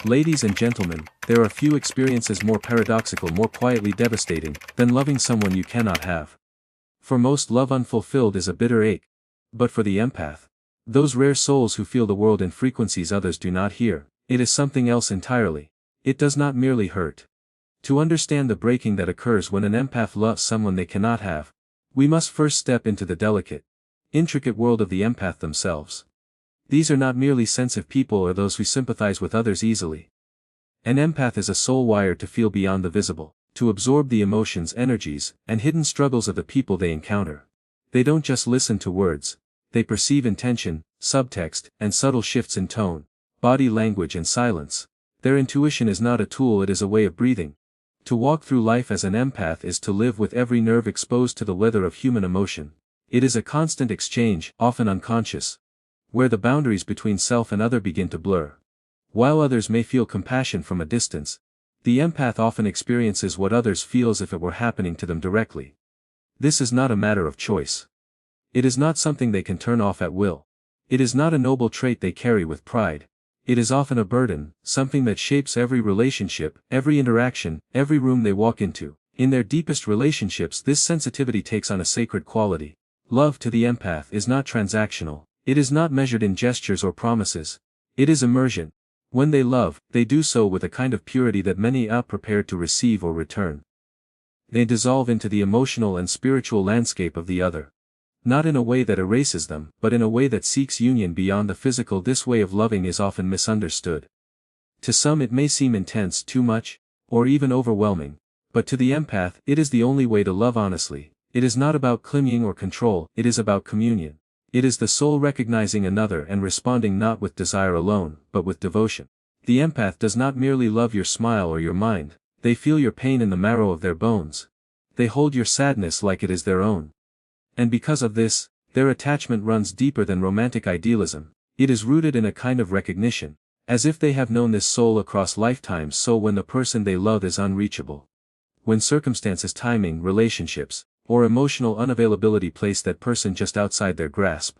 Ladies and gentlemen, there are few experiences more paradoxical, more quietly devastating, than loving someone you cannot have. For most, love unfulfilled is a bitter ache. But for the empath, those rare souls who feel the world in frequencies others do not hear, it is something else entirely. It does not merely hurt. To understand the breaking that occurs when an empath loves someone they cannot have, we must first step into the delicate, intricate world of the empath themselves. These are not merely sensitive people or those who sympathize with others easily. An empath is a soul wired to feel beyond the visible, to absorb the emotions, energies, and hidden struggles of the people they encounter. They don't just listen to words, they perceive intention, subtext, and subtle shifts in tone, body language and silence. Their intuition is not a tool, it is a way of breathing. To walk through life as an empath is to live with every nerve exposed to the weather of human emotion. It is a constant exchange, often unconscious, where the boundaries between self and other begin to blur. While others may feel compassion from a distance, the empath often experiences what others feel as if it were happening to them directly. This is not a matter of choice. It is not something they can turn off at will. It is not a noble trait they carry with pride. It is often a burden, something that shapes every relationship, every interaction, every room they walk into. In their deepest relationships, this sensitivity takes on a sacred quality. Love to the empath is not transactional. It is not measured in gestures or promises. It is immersion. When they love, they do so with a kind of purity that many are prepared to receive or return. They dissolve into the emotional and spiritual landscape of the other. Not in a way that erases them, but in a way that seeks union beyond the physical. This way of loving is often misunderstood. To some it may seem intense, too much, or even overwhelming, but to the empath, it is the only way to love honestly. It is not about clinging or control, it is about communion. It is the soul recognizing another and responding not with desire alone, but with devotion. The empath does not merely love your smile or your mind, they feel your pain in the marrow of their bones. They hold your sadness like it is their own. And because of this, their attachment runs deeper than romantic idealism. It is rooted in a kind of recognition, as if they have known this soul across lifetimes. So when the person they love is unreachable, when circumstances, timing, relationships, or emotional unavailability place that person just outside their grasp,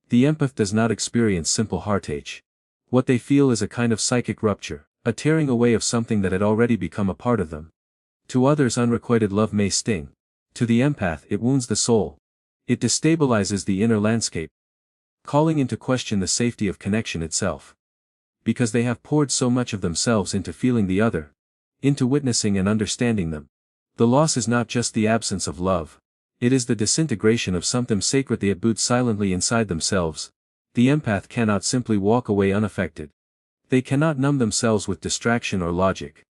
the empath does not experience simple heartache. What they feel is a kind of psychic rupture, a tearing away of something that had already become a part of them. To others, unrequited love may sting. To the empath, it wounds the soul. It destabilizes the inner landscape, calling into question the safety of connection itself. Because they have poured so much of themselves into feeling the other, into witnessing and understanding them. The loss is not just the absence of love. It is the disintegration of something sacred they had buried silently inside themselves. The empath cannot simply walk away unaffected. They cannot numb themselves with distraction or logic.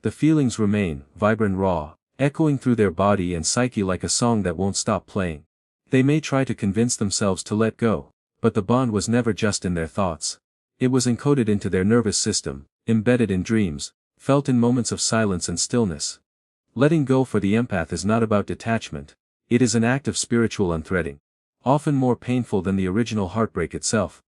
The feelings remain, vibrant, raw, echoing through their body and psyche like a song that won't stop playing. They may try to convince themselves to let go, but the bond was never just in their thoughts. It was encoded into their nervous system, embedded in dreams, felt in moments of silence and stillness. Letting go for the empath is not about detachment. It is an act of spiritual unthreading, often more painful than the original heartbreak itself.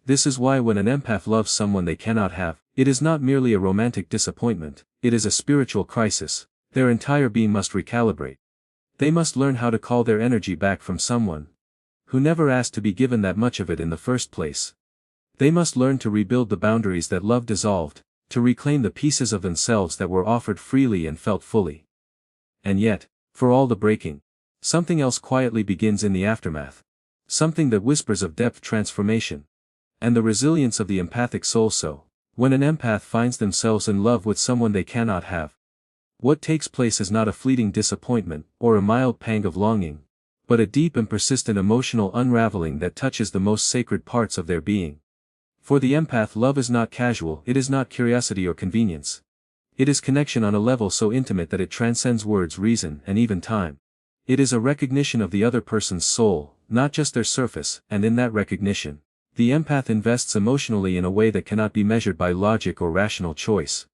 This is why when an empath loves someone they cannot have, it is not merely a romantic disappointment, it is a spiritual crisis. Their entire being must recalibrate. They must learn how to call their energy back from someone who never asked to be given that much of it in the first place. They must learn to rebuild the boundaries that love dissolved, to reclaim the pieces of themselves that were offered freely and felt fully. And yet, for all the breaking, something else quietly begins in the aftermath. Something that whispers of depth, transformation, and the resilience of the empathic soul. So, when an empath finds themselves in love with someone they cannot have, what takes place is not a fleeting disappointment, or a mild pang of longing, but a deep and persistent emotional unraveling that touches the most sacred parts of their being. For the empath, love is not casual, it is not curiosity or convenience. It is connection on a level so intimate that it transcends words, reason, and even time. It is a recognition of the other person's soul, not just their surface, and in that recognition, the empath invests emotionally in a way that cannot be measured by logic or rational choice.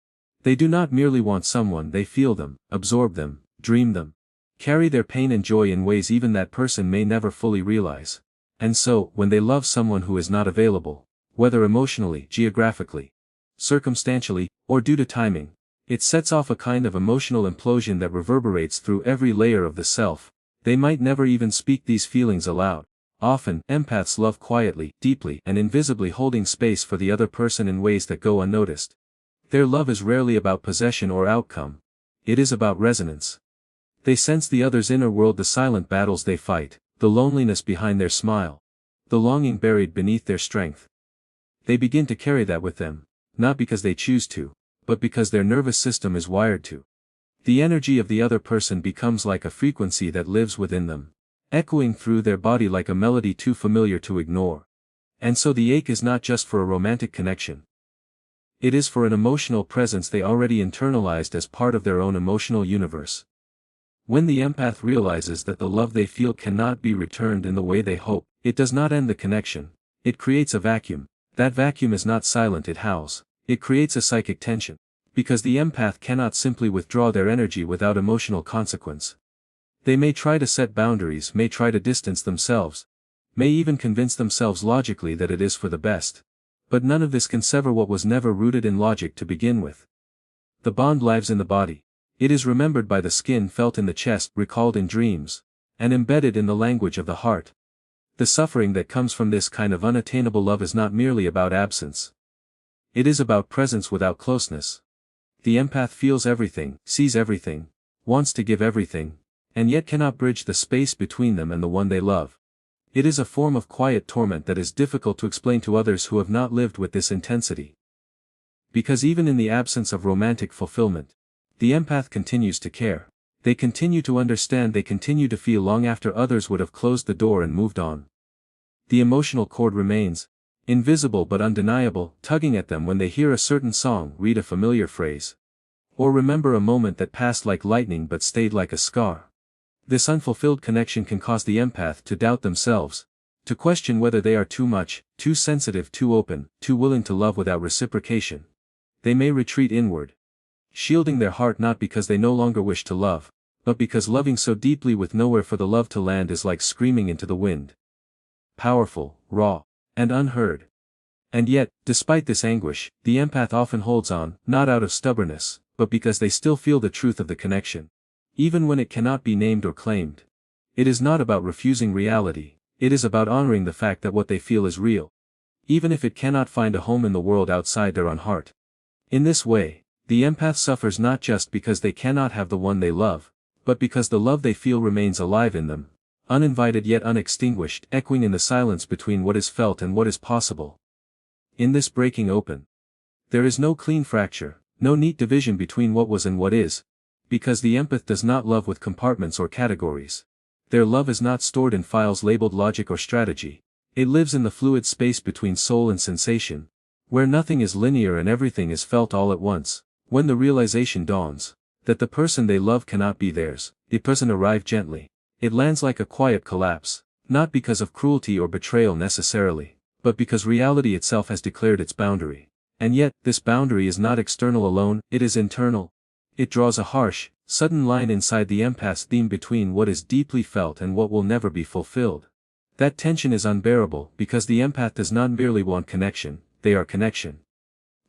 They do not merely want someone, they feel them, absorb them, dream them, carry their pain and joy in ways even that person may never fully realize. And so, when they love someone who is not available, whether emotionally, geographically, circumstantially, or due to timing, it sets off a kind of emotional implosion that reverberates through every layer of the self. They might never even speak these feelings aloud. Often, empaths love quietly, deeply, and invisibly, holding space for the other person in ways that go unnoticed. Their love is rarely about possession or outcome. It is about resonance. They sense the other's inner world, the silent battles they fight, the loneliness behind their smile, the longing buried beneath their strength. They begin to carry that with them, not because they choose to, but because their nervous system is wired to. The energy of the other person becomes like a frequency that lives within them, echoing through their body like a melody too familiar to ignore. And so the ache is not just for a romantic connection. It is for an emotional presence they already internalized as part of their own emotional universe. When the empath realizes that the love they feel cannot be returned in the way they hope, it does not end the connection. It creates a vacuum. That vacuum is not silent, it howls. It creates a psychic tension. Because the empath cannot simply withdraw their energy without emotional consequence. They may try to set boundaries, may try to distance themselves, may even convince themselves logically that it is for the best. But none of this can sever what was never rooted in logic to begin with. The bond lives in the body. It is remembered by the skin, felt in the chest, recalled in dreams, and embedded in the language of the heart. The suffering that comes from this kind of unattainable love is not merely about absence. It is about presence without closeness. The empath feels everything, sees everything, wants to give everything, and yet cannot bridge the space between them and the one they love. It is a form of quiet torment that is difficult to explain to others who have not lived with this intensity. Because even in the absence of romantic fulfillment, the empath continues to care. They continue to understand, they continue to feel long after others would have closed the door and moved on. The emotional cord remains, invisible but undeniable, tugging at them when they hear a certain song, read a familiar phrase, or remember a moment that passed like lightning but stayed like a scar. This unfulfilled connection can cause the empath to doubt themselves, to question whether they are too much, too sensitive, too open, too willing to love without reciprocation. They may retreat inward, shielding their heart not because they no longer wish to love, but because loving so deeply with nowhere for the love to land is like screaming into the wind. Powerful, raw, and unheard. And yet, despite this anguish, the empath often holds on, not out of stubbornness, but because they still feel the truth of the connection. Even when it cannot be named or claimed. It is not about refusing reality, it is about honoring the fact that what they feel is real, even if it cannot find a home in the world outside their own heart. In this way, the empath suffers not just because they cannot have the one they love, but because the love they feel remains alive in them, uninvited yet unextinguished, echoing in the silence between what is felt and what is possible. In this breaking open, there is no clean fracture, no neat division between what was and what is, because the empath does not love with compartments or categories. Their love is not stored in files labeled logic or strategy. It lives in the fluid space between soul and sensation, where nothing is linear and everything is felt all at once. When the realization dawns that the person they love cannot be theirs, it doesn't arrive gently. It lands like a quiet collapse, not because of cruelty or betrayal necessarily, but because reality itself has declared its boundary. And yet, this boundary is not external alone, it is internal. It draws a harsh, sudden line inside the empath's theme between what is deeply felt and what will never be fulfilled. That tension is unbearable because the empath does not merely want connection, they are connection.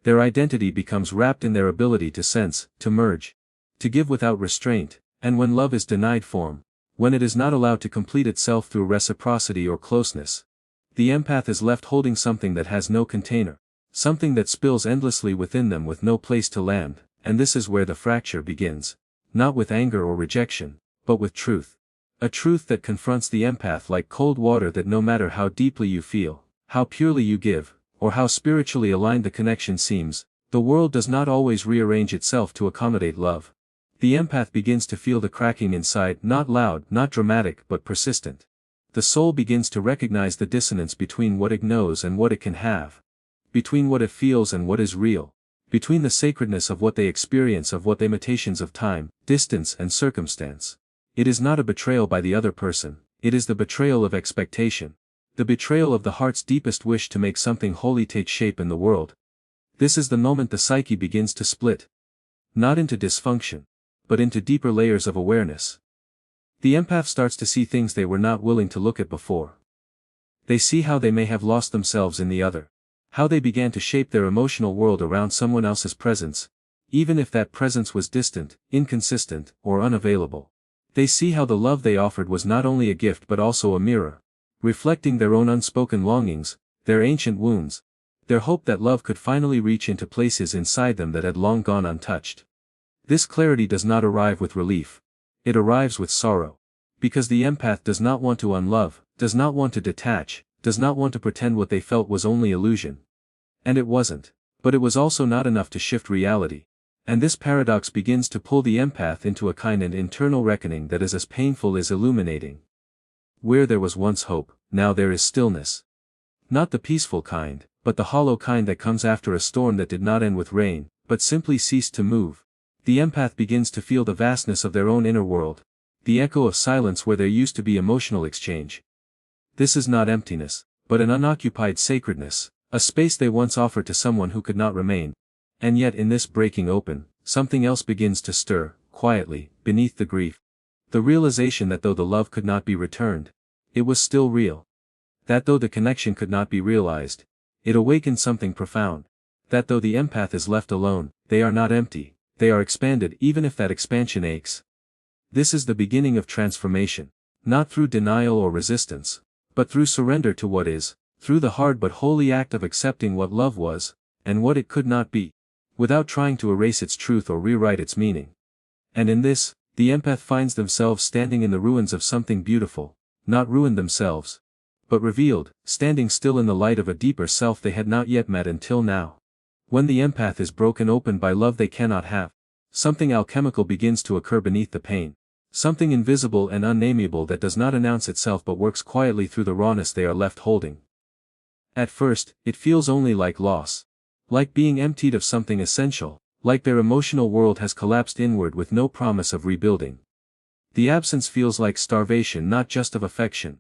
Their identity becomes wrapped in their ability to sense, to merge, to give without restraint, and when love is denied form, when it is not allowed to complete itself through reciprocity or closeness, the empath is left holding something that has no container, something that spills endlessly within them with no place to land. And this is where the fracture begins, not with anger or rejection, but with truth. A truth that confronts the empath like cold water, that no matter how deeply you feel, how purely you give, or how spiritually aligned the connection seems, the world does not always rearrange itself to accommodate love. The empath begins to feel the cracking inside, not loud, not dramatic, but persistent. The soul begins to recognize the dissonance between what it knows and what it can have, between what it feels and what is real. Between the sacredness of what they experience of what the limitations of time, distance and circumstance. It is not a betrayal by the other person, it is the betrayal of expectation. The betrayal of the heart's deepest wish to make something holy take shape in the world. This is the moment the psyche begins to split. Not into dysfunction, but into deeper layers of awareness. The empath starts to see things they were not willing to look at before. They see how they may have lost themselves in the other. How they began to shape their emotional world around someone else's presence, even if that presence was distant, inconsistent, or unavailable. They see how the love they offered was not only a gift but also a mirror, reflecting their own unspoken longings, their ancient wounds, their hope that love could finally reach into places inside them that had long gone untouched. This clarity does not arrive with relief. It arrives with sorrow. Because the empath does not want to unlove, does not want to detach, does not want to pretend what they felt was only illusion. And it wasn't. But it was also not enough to shift reality. And this paradox begins to pull the empath into a kind of internal reckoning that is as painful as illuminating. Where there was once hope, now there is stillness. Not the peaceful kind, but the hollow kind that comes after a storm that did not end with rain, but simply ceased to move. The empath begins to feel the vastness of their own inner world, the echo of silence where there used to be emotional exchange. This is not emptiness, but an unoccupied sacredness, a space they once offered to someone who could not remain. And yet in this breaking open, something else begins to stir, quietly, beneath the grief. The realization that though the love could not be returned, it was still real. That though the connection could not be realized, it awakened something profound. That though the empath is left alone, they are not empty, they are expanded even if that expansion aches. This is the beginning of transformation, not through denial or resistance, but through surrender to what is, through the hard but holy act of accepting what love was, and what it could not be, without trying to erase its truth or rewrite its meaning. And in this, the empath finds themselves standing in the ruins of something beautiful, not ruined themselves, but revealed, standing still in the light of a deeper self they had not yet met until now. When the empath is broken open by love they cannot have, something alchemical begins to occur beneath the pain. Something invisible and unnameable that does not announce itself but works quietly through the rawness they are left holding. At first, it feels only like loss. Like being emptied of something essential, like their emotional world has collapsed inward with no promise of rebuilding. The absence feels like starvation not just of affection,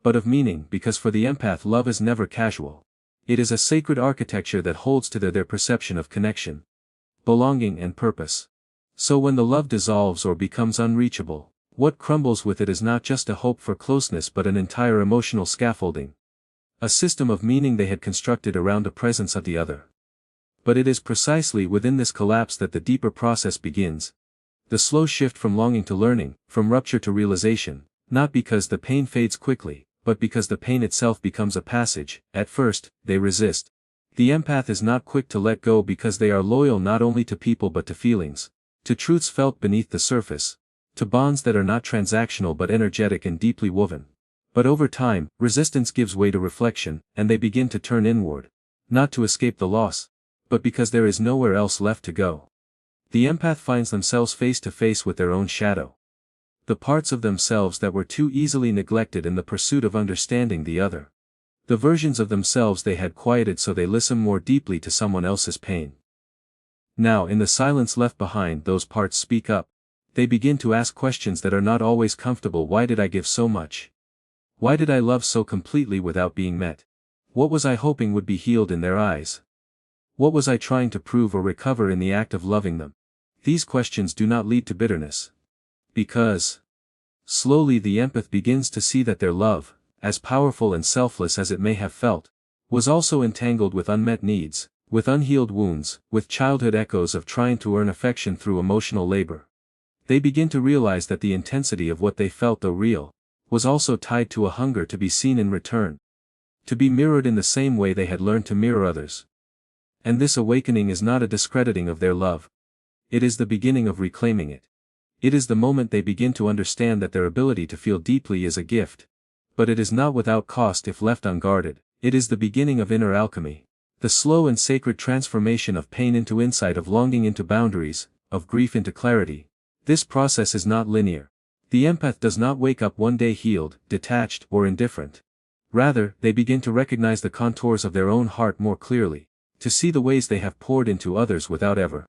but of meaning, because for the empath love is never casual. It is a sacred architecture that holds to their perception of connection, belonging and purpose. So when the love dissolves or becomes unreachable, what crumbles with it is not just a hope for closeness but an entire emotional scaffolding. A system of meaning they had constructed around the presence of the other. But it is precisely within this collapse that the deeper process begins. The slow shift from longing to learning, from rupture to realization, not because the pain fades quickly, but because the pain itself becomes a passage. At first, they resist. The empath is not quick to let go because they are loyal not only to people but to feelings, to truths felt beneath the surface, to bonds that are not transactional but energetic and deeply woven. But over time, resistance gives way to reflection, and they begin to turn inward, not to escape the loss, but because there is nowhere else left to go. The empath finds themselves face to face with their own shadow. The parts of themselves that were too easily neglected in the pursuit of understanding the other. The versions of themselves they had quieted so they listen more deeply to someone else's pain. Now in the silence left behind those parts speak up. They begin to ask questions that are not always comfortable. Why did I give so much? Why did I love so completely without being met? What was I hoping would be healed in their eyes? What was I trying to prove or recover in the act of loving them? These questions do not lead to bitterness. Because slowly the empath begins to see that their love, as powerful and selfless as it may have felt, was also entangled with unmet needs, with unhealed wounds, with childhood echoes of trying to earn affection through emotional labor. They begin to realize that the intensity of what they felt, though real, was also tied to a hunger to be seen in return, to be mirrored in the same way they had learned to mirror others. And this awakening is not a discrediting of their love. It is the beginning of reclaiming it. It is the moment they begin to understand that their ability to feel deeply is a gift. But it is not without cost if left unguarded. It is the beginning of inner alchemy. The slow and sacred transformation of pain into insight, of longing into boundaries, of grief into clarity. This process is not linear. The empath does not wake up one day healed, detached, or indifferent. Rather, they begin to recognize the contours of their own heart more clearly, to see the ways they have poured into others without ever.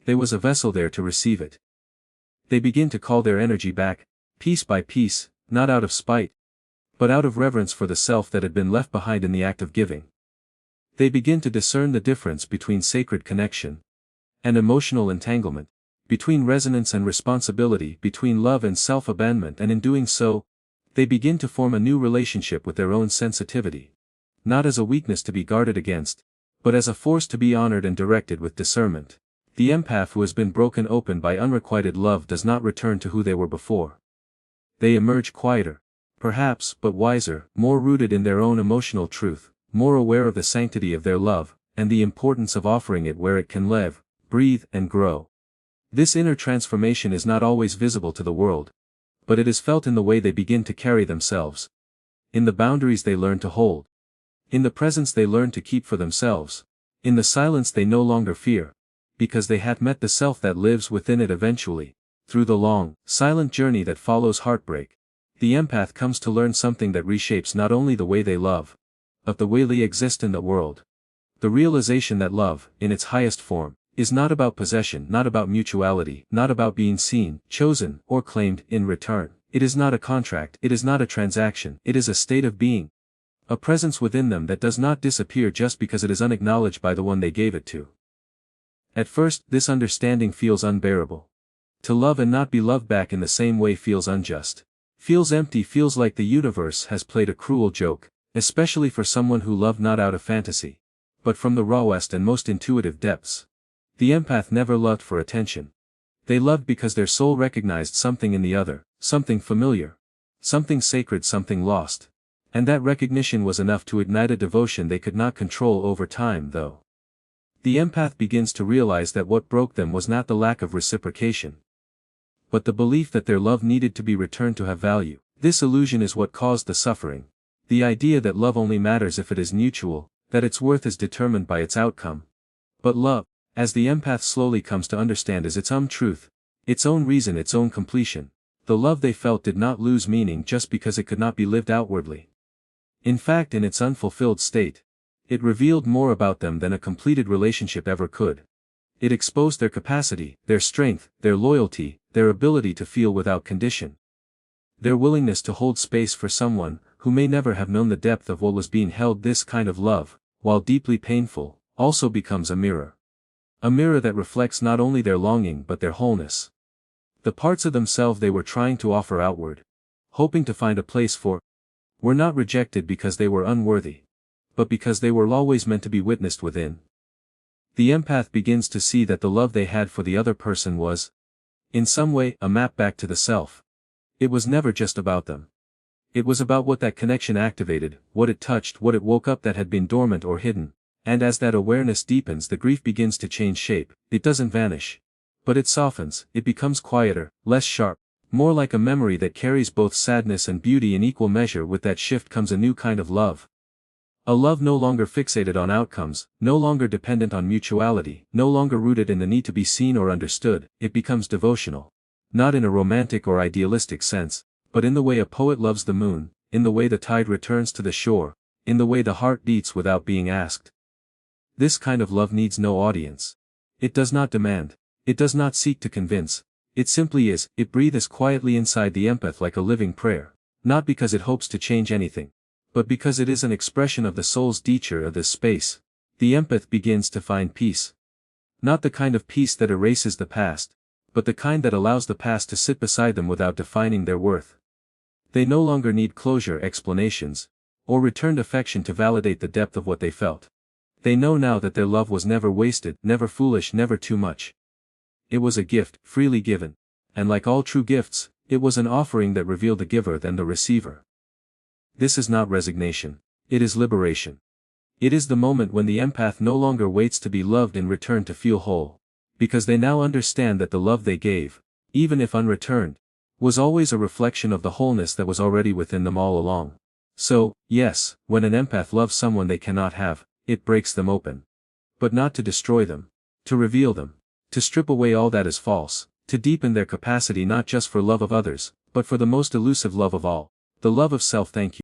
There was a vessel there to receive it. They begin to call their energy back, piece by piece, not out of spite, but out of reverence for the self that had been left behind in the act of giving. They begin to discern the difference between sacred connection and emotional entanglement, between resonance and responsibility, between love and self-abandonment, and in doing so, they begin to form a new relationship with their own sensitivity. Not as a weakness to be guarded against, but as a force to be honored and directed with discernment. The empath who has been broken open by unrequited love does not return to who they were before. They emerge quieter, perhaps, but wiser, more rooted in their own emotional truth, more aware of the sanctity of their love, and the importance of offering it where it can live, breathe, and grow. This inner transformation is not always visible to the world, but it is felt in the way they begin to carry themselves, in the boundaries they learn to hold, in the presence they learn to keep for themselves, in the silence they no longer fear, because they had met the self that lives within it eventually. Through the long, silent journey that follows heartbreak, the empath comes to learn something that reshapes not only the way they love, but the way they exist in the world. The realization that love, in its highest form, is not about possession, not about mutuality, not about being seen, chosen, or claimed in return. It is not a contract, it is not a transaction, it is a state of being. A presence within them that does not disappear just because it is unacknowledged by the one they gave it to. At first, this understanding feels unbearable. To love and not be loved back in the same way feels unjust. Feels empty, feels like the universe has played a cruel joke, especially for someone who loved not out of fantasy, but from the rawest and most intuitive depths. The empath never loved for attention. They loved because their soul recognized something in the other, something familiar, something sacred, something lost. And that recognition was enough to ignite a devotion they could not control over time, though. The empath begins to realize that what broke them was not the lack of reciprocation, but the belief that their love needed to be returned to have value. This illusion is what caused the suffering. The idea that love only matters if it is mutual, that its worth is determined by its outcome. But love, as the empath slowly comes to understand, is its own truth, its own reason, its own completion. The love they felt did not lose meaning just because it could not be lived outwardly. In fact, in its unfulfilled state, it revealed more about them than a completed relationship ever could. It exposed their capacity, their strength, their loyalty, their ability to feel without condition. Their willingness to hold space for someone who may never have known the depth of what was being held. This kind of love, while deeply painful, also becomes a mirror. A mirror that reflects not only their longing but their wholeness. The parts of themselves they were trying to offer outward, hoping to find a place for, were not rejected because they were unworthy, but because they were always meant to be witnessed within. The empath begins to see that the love they had for the other person was, in some way, a map back to the self. It was never just about them. It was about what that connection activated, what it touched, what it woke up that had been dormant or hidden. And as that awareness deepens, the grief begins to change shape. It doesn't vanish, but it softens, it becomes quieter, less sharp, more like a memory that carries both sadness and beauty in equal measure. With that shift comes a new kind of love. A love no longer fixated on outcomes, no longer dependent on mutuality, no longer rooted in the need to be seen or understood. It becomes devotional. Not in a romantic or idealistic sense, but in the way a poet loves the moon, in the way the tide returns to the shore, in the way the heart beats without being asked. This kind of love needs no audience. It does not demand. It does not seek to convince. It simply is. It breathes quietly inside the empath like a living prayer, not because it hopes to change anything, but because it is an expression of the soul's nature of this space. The empath begins to find peace. Not the kind of peace that erases the past, but the kind that allows the past to sit beside them without defining their worth. They no longer need closure, explanations, or returned affection to validate the depth of what they felt. They know now that their love was never wasted, never foolish, never too much. It was a gift, freely given, and like all true gifts, it was an offering that revealed the giver than the receiver. This is not resignation. It is liberation. It is the moment when the empath no longer waits to be loved in return to feel whole, because they now understand that the love they gave, even if unreturned, was always a reflection of the wholeness that was already within them all along. So, yes, when an empath loves someone they cannot have, it breaks them open. But not to destroy them, to reveal them, to strip away all that is false, to deepen their capacity not just for love of others, but for the most elusive love of all, the love of self. Thank you.